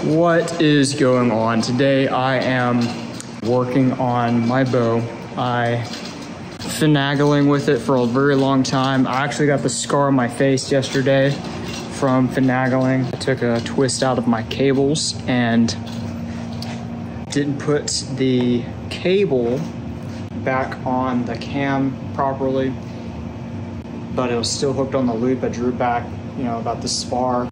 What is going on? Today I am working on my bow. I finagling with it for a very long time. I actually got the scar on my face yesterday from finagling. I took a twist out of my cables and didn't put the cable back on the cam properly, but it was still hooked on the loop. I drew it back, about this far.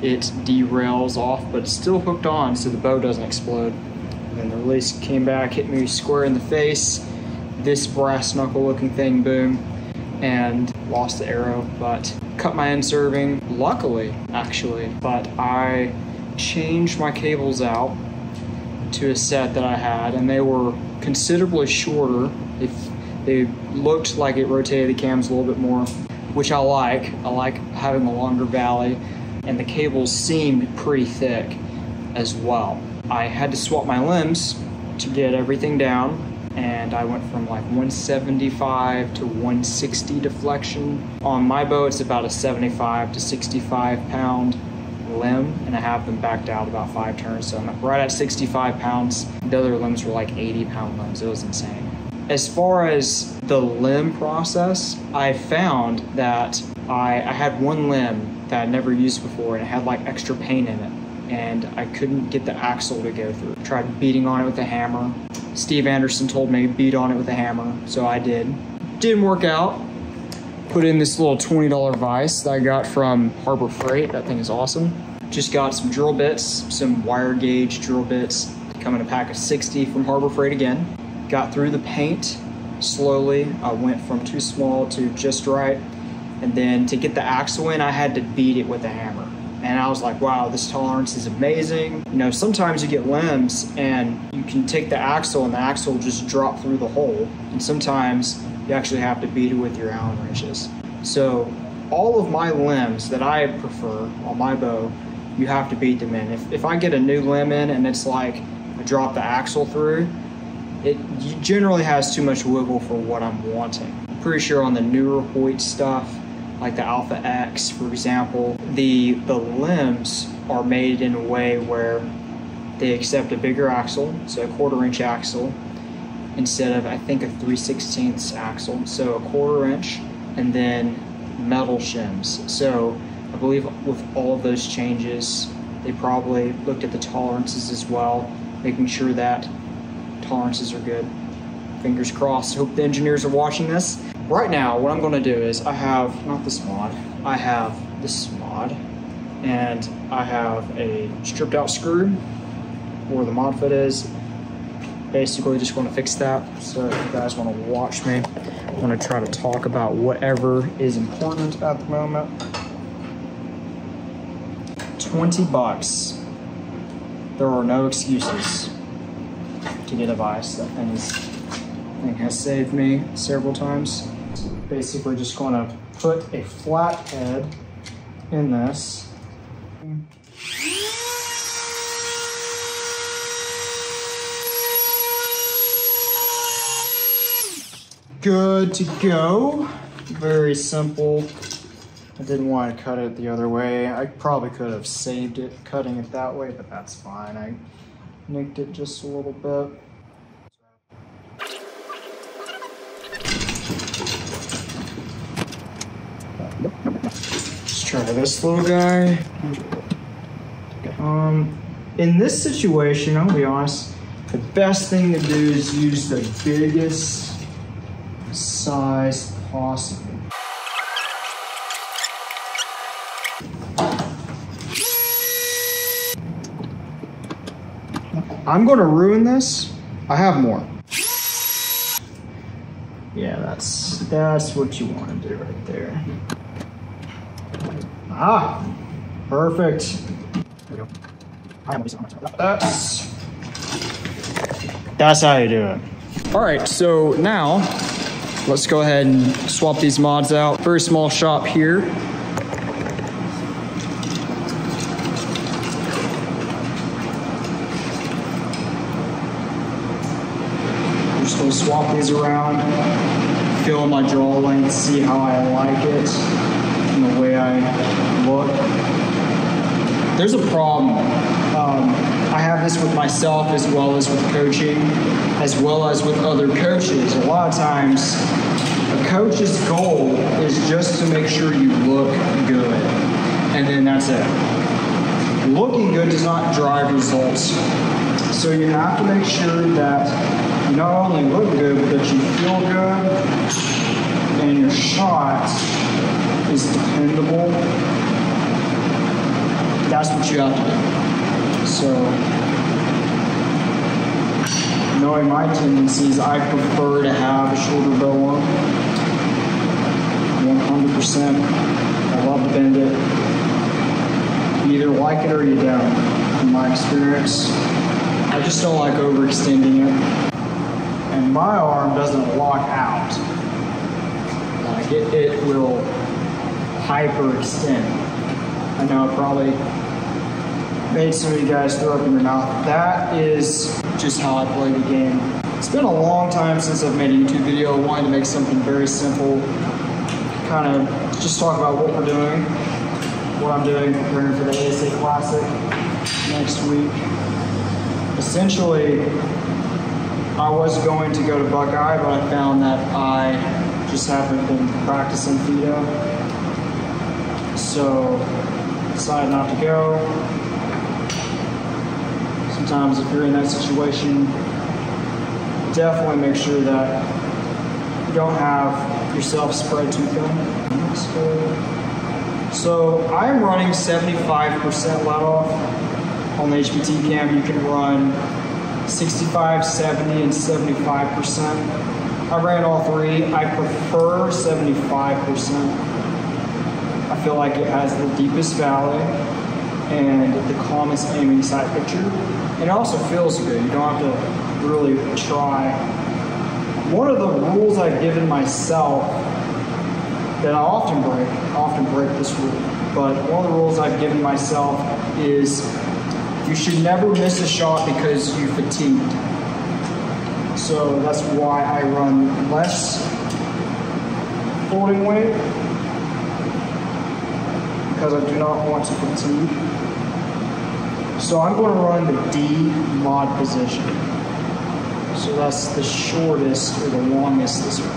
It derails off, but it's still hooked on so the bow doesn't explode. And then the release came back, hit me square in the face. This brass knuckle looking thing, boom, and lost the arrow, but cut my end serving, luckily, actually. But I changed my cables out to a set that I had, and they were considerably shorter. They looked like it rotated the cams a little bit more, which I like. I like having a longer valley, and the cables seemed pretty thick as well. I had to swap my limbs to get everything down, and I went from like 175 to 160 deflection. On my bow, it's about a 75 to 65 pound limb, and I have them backed out about 5 turns, so I'm right at 65 pounds. The other limbs were like 80-pound limbs. It was insane. As far as the limb process, I found that I had one limb that I'd never used before, and it had like extra paint in it, and I couldn't get the axle to go through. I tried beating on it with a hammer. Steve Anderson told me to beat on it with a hammer, so I did. Didn't work out. Put in this little $20 vise that I got from Harbor Freight. That thing is awesome. Just got some drill bits, some wire gauge drill bits. Come in a pack of 60 from Harbor Freight again. Got through the paint slowly. I went from too small to just right. And then to get the axle in, I had to beat it with a hammer. And I was like, wow, this tolerance is amazing. Sometimes you get limbs and you can take the axle and the axle will just drop through the hole. And sometimes you actually have to beat it with your Allen wrenches. So all of my limbs that I prefer on my bow, you have to beat them in. If I get a new limb in and it's like I drop the axle through, it generally has too much wiggle for what I'm wanting. I'm pretty sure on the newer Hoyt stuff, like the Alpha X, for example, the limbs are made in a way where they accept a bigger axle, so a 1/4 inch axle, instead of, I think, a 3/16 axle. So a 1/4 inch, and then metal shims. So I believe with all of those changes, they probably looked at the tolerances as well, making sure that tolerances are good. Fingers crossed. Hope the engineers are watching this. Right now, what I'm gonna do is I have, not this mod, I have this mod, and I have a stripped out screw where the mod fit is. Basically just gonna fix that. So if you guys wanna watch me, I'm gonna try to talk about whatever is important at the moment. 20 bucks. There are no excuses to get a vise. That thing has saved me several times. Basically just going to put a flat head in this. Good to go. Very simple. I didn't want to cut it the other way. I probably could have saved it cutting it that way, but that's fine. I nicked it just a little bit. Let's try this little guy. In this situation, I'll be honest, the best thing to do is use the biggest size possible. I'm gonna ruin this. I have more. Yeah, that's what you want to do right there. Ah, perfect. There we go. That's how you do it. All right, so now let's go ahead and swap these mods out. Very small shop here. I'm just gonna swap these around, feel my draw length, see how I like it, and the way I look. There's a problem I have this with myself as well as with coaching, as well as with other coaches. A lot of times, a coach's goal is just to make sure you look good, and then that's it. Looking good does not drive results. So you have to make sure that you not only look good, but that you feel good, and your shot is dependable. That's what you have to do. So, knowing my tendencies, I prefer to have a shorter bow on. 100%. I love to bend it. You either like it or you don't, in my experience. I just don't like overextending it. And my arm doesn't lock out. Like it will hyperextend. I know I probably made some of you guys throw up in your mouth. That is just how I play the game. It's been a long time since I've made a YouTube video. I wanted to make something very simple, kind of just talk about what we're doing, what I'm doing, preparing for the ASA Classic next week. Essentially, I was going to go to Buckeye, but I found that I just haven't been practicing FIDO. So, decided not to go. Sometimes if you're in that situation, definitely make sure that you don't have yourself spread too thin. So I'm running 75% let off on the HPT cam. You can run 65, 70, and 75%. I ran all three. I prefer 75%. I feel like it has the deepest valley and the calmest aiming sight picture. And it also feels good. You don't have to really try. One of the rules I've given myself that I often break this rule, but one of the rules I've given myself is you should never miss a shot because you fatigued. So that's why I run less holding weight, because I do not want to fatigue. So I'm going to run the D mod position. So that's the shortest or the longest this will be.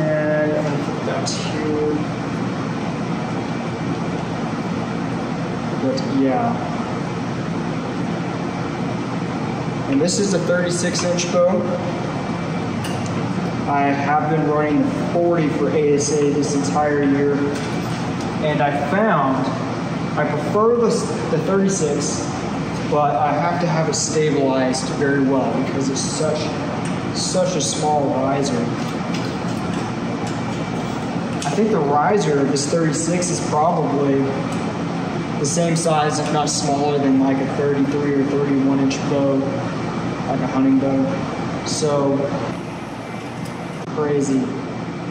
And I'm going to put that here. But yeah. And this is a 36-inch bow. I have been running the 40 for ASA this entire year, and I found I prefer the 36, but I have to have it stabilized very well because it's such a small riser. I think the riser of this 36 is probably the same size, if not smaller, than like a 33 or 31-inch bow, like a hunting bow. So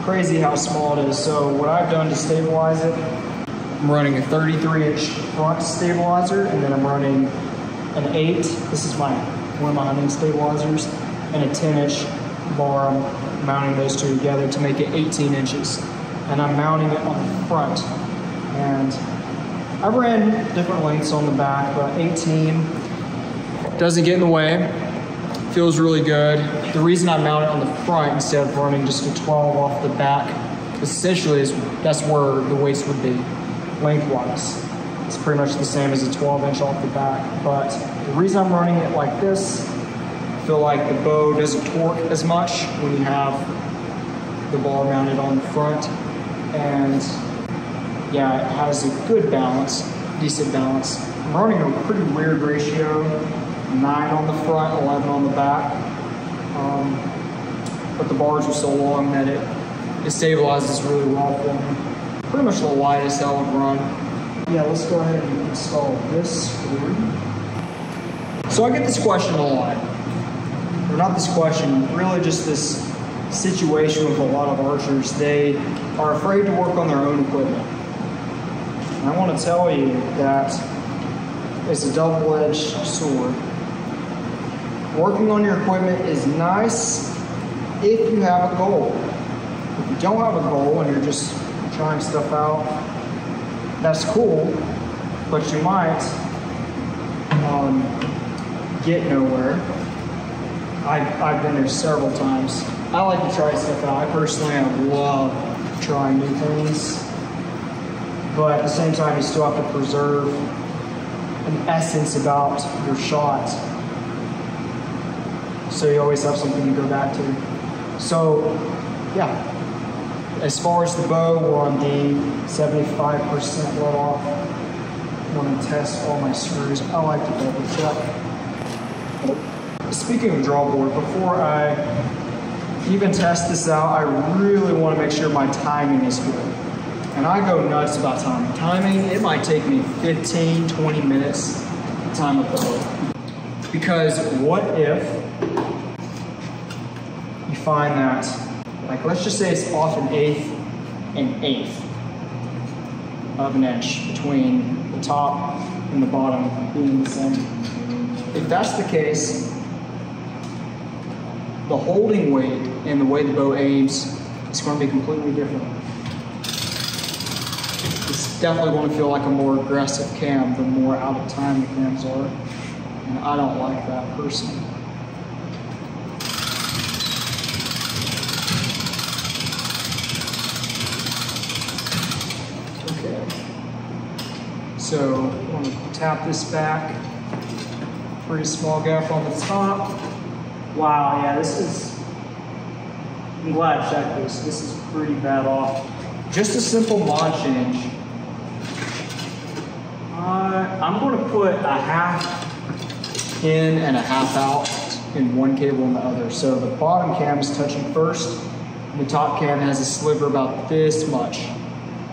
crazy how small it is. So what I've done to stabilize it, I'm running a 33-inch front stabilizer, and then I'm running an 8. This is one of my hunting stabilizers, and a 10-inch bar. I'm mounting those two together to make it 18 inches. And I'm mounting it on the front. And I ran different lengths on the back, but 18 doesn't get in the way. Feels really good. The reason I mount it on the front instead of running just a 12 off the back, essentially is that's where the waist would be, lengthwise. It's pretty much the same as a 12-inch off the back, but the reason I'm running it like this, I feel like the bow doesn't torque as much when you have the bar mounted on the front, and yeah, it has a good balance, decent balance. I'm running a pretty weird ratio, 9 on the front, 11 on the back. But the bars are so long that it stabilizes really well for me. Pretty much the lightest I would run. Yeah, let's go ahead and install this screw. So I get this question a lot. Or not this question, really just this situation with a lot of archers. They are afraid to work on their own equipment. And I want to tell you that it's a double-edged sword. Working on your equipment is nice if you have a goal. If you don't have a goal and you're just trying stuff out. That's cool, but you might get nowhere. I've been there several times. I like to try stuff out. I personally love trying new things, but at the same time, you still have to preserve an essence about your shot. So you always have something to go back to. So, yeah. As far as the bow, we're on the 75% let off. I want to test all my screws. I like to double check. Speaking of draw board, before I even test this out, I really want to make sure my timing is good. And I go nuts about timing. Timing, it might take me 15, 20 minutes to time a bow. Because what if you find that, like, let's just say it's off an eighth of an inch between the top and the bottom being the same. If that's the case, the holding weight and the way the bow aims is going to be completely different. It's definitely going to feel like a more aggressive cam the more out of time the cams are. And I don't like that personally. Okay. So I'm going to tap this back. Pretty small gap on the top. Wow, yeah, I'm glad I checked this. This is pretty bad off. Just a simple mod change. I'm going to put a half in and a half out in one cable and the other. So the bottom cam is touching first, and the top cam has a sliver about this much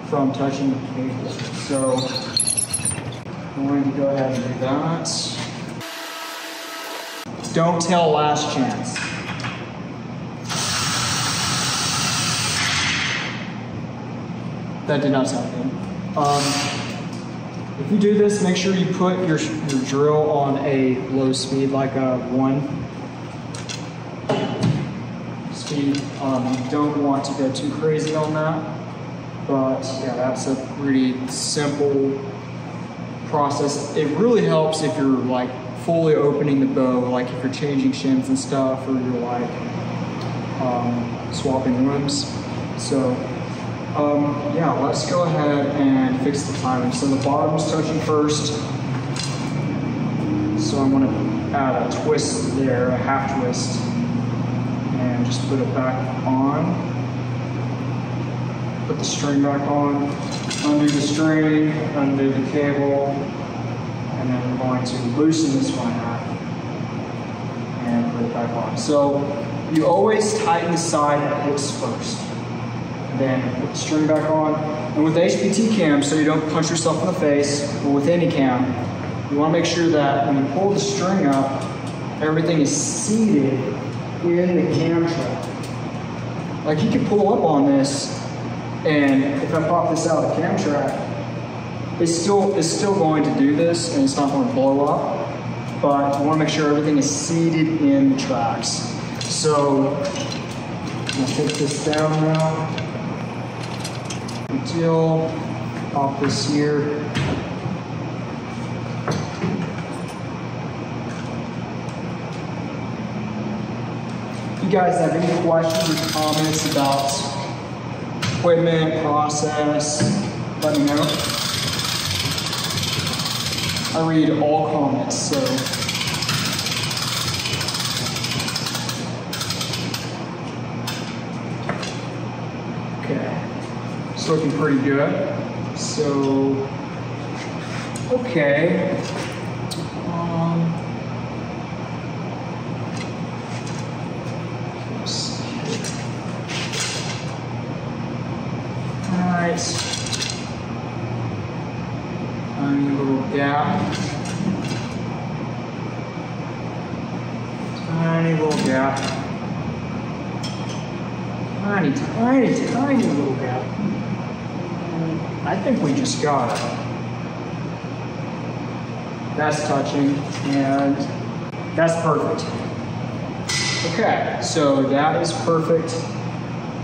from touching the cable. So I'm going to go ahead and do that. Don't tell last chance. That did not sound good. If you do this, make sure you put your drill on a low speed, like a 1 speed. You don't want to go too crazy on that. But yeah, that's a pretty simple process. It really helps if you're like fully opening the bow, like if you're changing shims and stuff, or you're like swapping rims. So yeah, let's go ahead and fix the timing. So the bottom's touching first. So I'm gonna add a twist there, a half twist, and just put it back on. Put the string back on, undo the string, undo the cable, and then we're going to loosen this one half and put it back on. So you always tighten the side that hooks first. Then put the string back on. And with HPT cam, so you don't punch yourself in the face, or with any cam, you want to make sure that when you pull the string up, everything is seated in the cam track. Like you can pull up on this, and if I pop this out of the cam track, it's still going to do this, and it's not going to blow up. But you want to make sure everything is seated in the tracks. So I'm going to take this down now. Until pop this here. If you guys have any questions or comments about equipment, process, let me know. I read all comments, so. Okay. It's looking pretty good. So, okay. Let's see here. All right. Tiny little gap. Tiny little gap. Tiny, tiny, tiny little gap. I think we just got it. That's touching, and that's perfect. Okay, so that is perfect.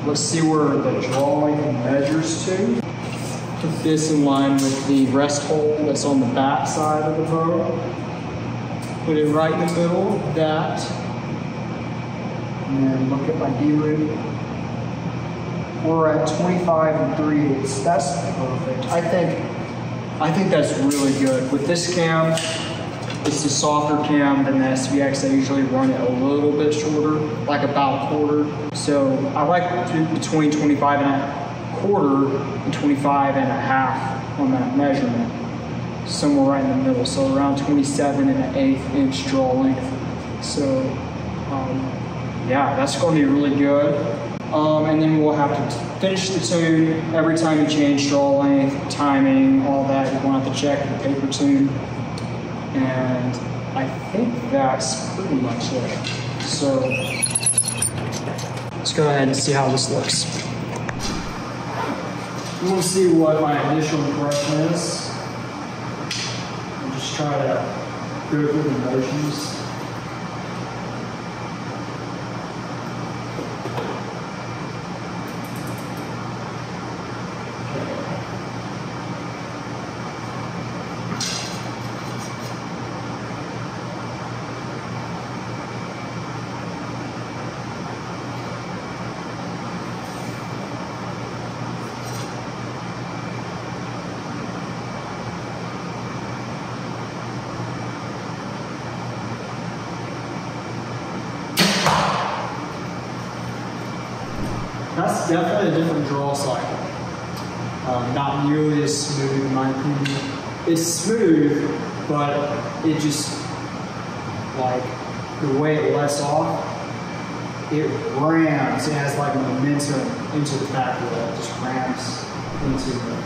Let's see where the draw length measures to. Put this in line with the rest hole that's on the back side of the bow. Put it right in the middle of that. And then look at my D-loop. We're at 25 3/8. That's perfect. I think that's really good. With this cam, it's a softer cam than the SVX. I usually run it a little bit shorter, like about a quarter. So I like between 25 and a quarter and 25 and a half on that measurement. Somewhere right in the middle. So around 27 and an 1/8 inch draw length. So yeah, that's going to be really good. And then we'll have to finish the tune. Every time you change draw length, timing, all that, you're going to have to check the paper tune. And I think that's pretty much it. So let's go ahead and see how this looks. You want to see what my initial impression is. And just try to go through the motions. That's definitely a different draw cycle. Not nearly as smooth in my opinion. It's smooth, but it just, like, the way it lets off, it rams. It has like momentum into the back wheel. It just rams into it.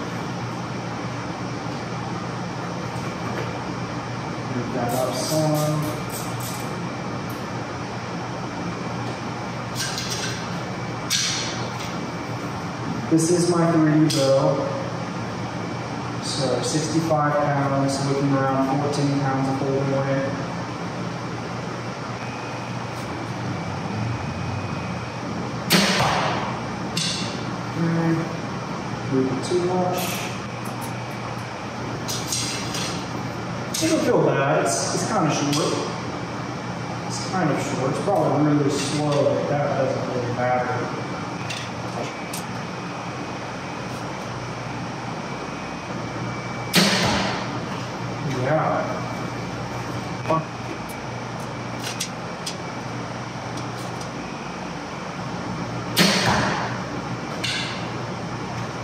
Move that up some. This is my 3D bow, so 65 pounds, looking around 14 pounds of holding weight. Moving too much. It don't feel bad, it's kind of short. It's kind of short, it's probably really slow, but that doesn't really matter. Yeah.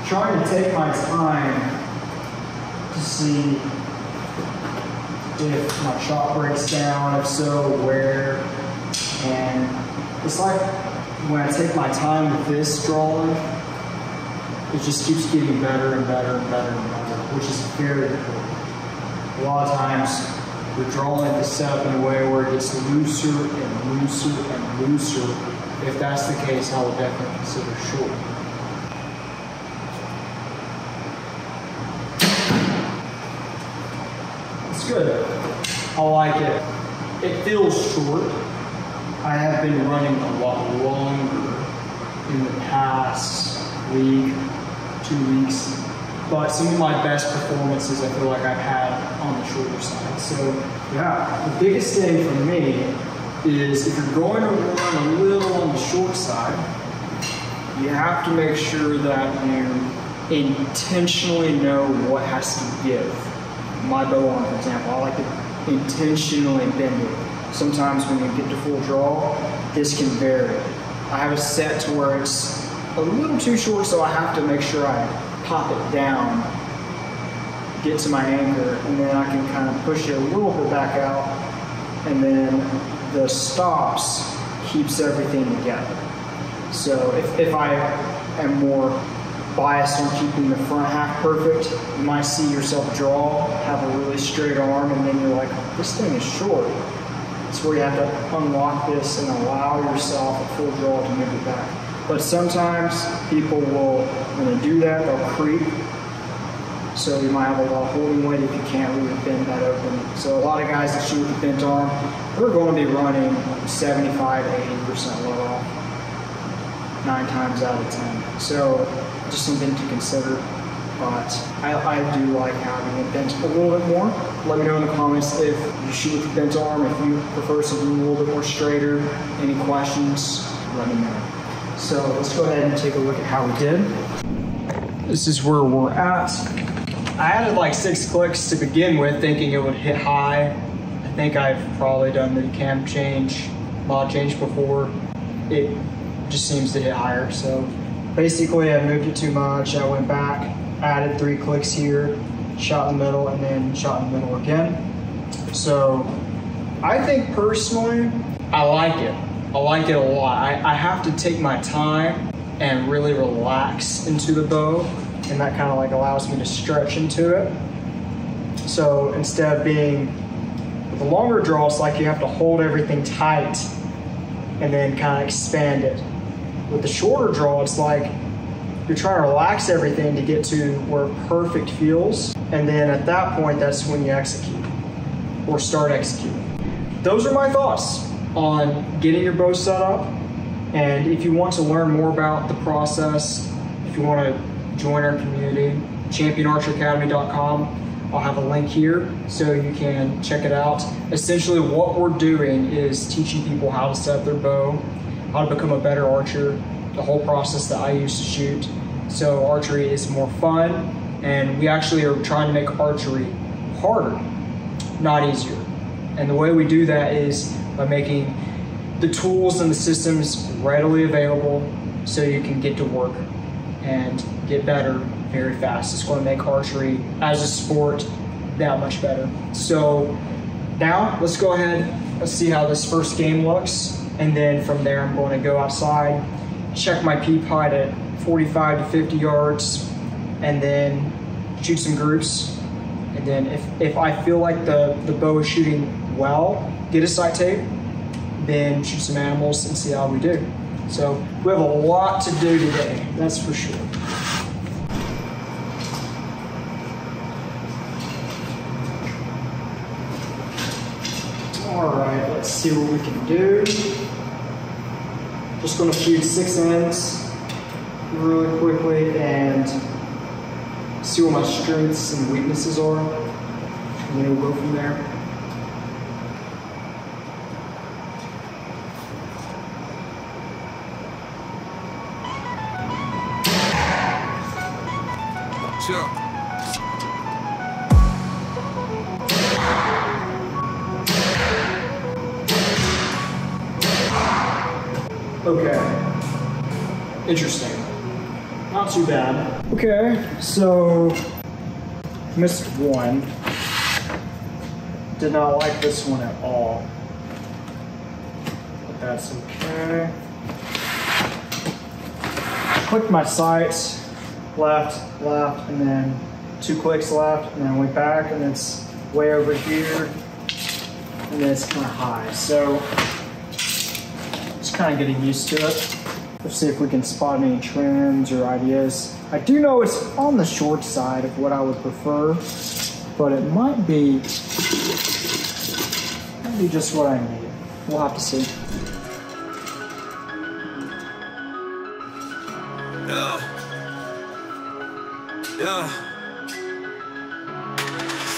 Trying to take my time to see if my shot breaks down, if so, where. And it's like when I take my time with this draw length, it just keeps getting better and better and better and better, which is very important. A lot of times, the draw length is set up in a way where it gets looser and looser and looser. If that's the case, I will definitely consider short. It's good. I like it. It feels short. I have been running a lot longer in the past week, 2 weeks. But some of my best performances I feel like I've had on the shorter side. So yeah, the biggest thing for me is if you're going to run a little on the short side, you have to make sure that you intentionally know what has to give. My bow arm, for example, I like to intentionally bend it. Sometimes when you get to full draw, this can vary. I have it set to where it's a little too short, so I have to make sure I pop it down, get to my anchor, and then I can kind of push it a little bit back out, and then the stops keeps everything together. So if I am more biased on keeping the front half perfect, you might see yourself draw, have a really straight arm, and then you're like, this thing is short. It's where you have to unlock this and allow yourself a full draw to move it back. But sometimes people will, when they do that, they'll creep. So you might have a lot of holding weight if you can't really bend that open. So a lot of guys that shoot with the bent arm, they're going to be running 75 to 80% let off. 9 times out of 10. So just something to consider. But I do like having it bent a little bit more. Let me know in the comments if you shoot with a bent arm, if you prefer something a little bit more straighter. Any questions, let me know. So let's go ahead and take a look at how we did. This is where we're at. I added like 6 clicks to begin with, thinking it would hit high. I think I've probably done the cam change, mod change before. It just seems to hit higher. So basically I moved it too much. I went back, added 3 clicks here, shot in the middle, and then shot in the middle again. So I think personally, I like it. I like it a lot. I have to take my time and really relax into the bow, and that kind of like allows me to stretch into it. So instead of being with a longer draw, it's like you have to hold everything tight and then kind of expand it. With the shorter draw, it's like you're trying to relax everything to get to where perfect feels, and then at that point, that's when you execute or start executing. Those are my thoughts on getting your bow set up. And if you want to learn more about the process, if you want to join our community, championarcheracademy.com, I'll have a link here so you can check it out. Essentially what we're doing is teaching people how to set up their bow, how to become a better archer, the whole process that I used to shoot. So archery is more fun, and we actually are trying to make archery harder, not easier. And the way we do that is by making the tools and the systems readily available so you can get to work and get better very fast. It's going to make archery as a sport that much better. So now let's go ahead, let's see how this first game looks. And then from there, I'm going to go outside, check my peep height at 45 to 50 yards, and then shoot some groups. And then if I feel like the bow is shooting well, get a sight tape, then shoot some animals and see how we do. So we have a lot to do today, that's for sure. All right, let's see what we can do. Just gonna shoot 6 ends really quickly and see what my strengths and weaknesses are, and then we'll go from there. Sure. Okay, interesting. Not too bad. Okay, so missed one. Did not like this one at all, but that's okay. Clicked my sights, left, and then 2 clicks left, and then went back, and it's way over here, and then it's kind of high. So just kind of getting used to it. Let's see if we can spot any trends or ideas. I do know it's on the short side of what I would prefer, but it might be just what I need. We'll have to see.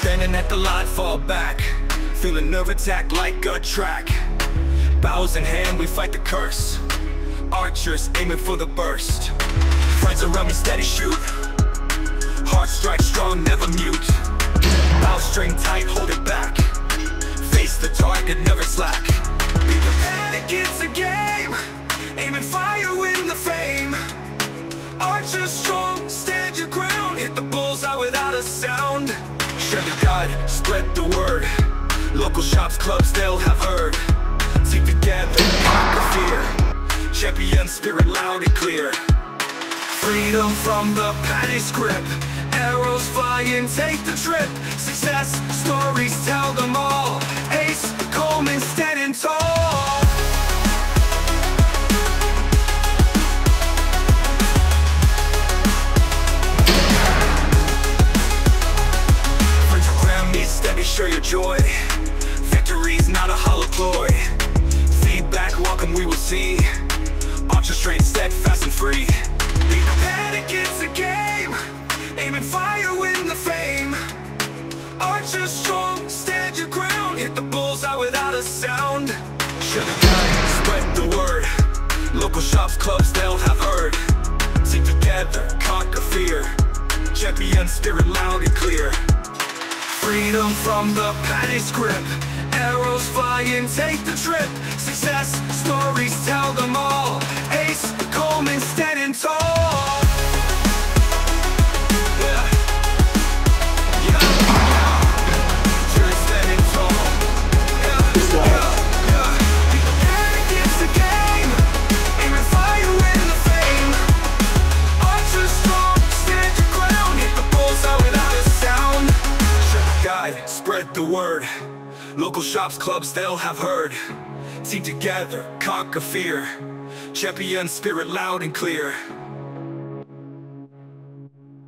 Standing at the line, fall back, feel a nerve attack like a track. Bows in hand, we fight the curse. Archers aiming for the burst. Friends around me, steady shoot. Heart strike strong, never mute. Bow string tight, hold it back. Face the target, never slack. Be prepared, it's a game. Aim and fire, win the fame. Archers strong, stand your ground. Hit the bullseye without a sound. Share the guide, spread the word. Local shops, clubs, they'll have heard. Team together, conquer fear. Champion spirit loud and clear. Freedom from the panic grip. Arrows flying, take the trip. Success stories, tell them all. Ace Coleman standing tall. Friends around me, steady, share your joy. Victory's not a hollow ploy. Feedback, welcome, we will see. Archer straight, steadfast Champion spirit loud and clear. Freedom from the panic grip. Arrows flying, take the trip. Success stories, tell them all. Ace Coleman standing tall. Yeah. Yeah. You're standing tall. Yeah. Yeah. Panic is the game. Aiming fire in the flame. Archers strong, stand your ground. Hit the bullseye without a sound. Guide, spread the word. Local shops, clubs, they'll have heard. Team together, conquer fear. Champion spirit loud and clear.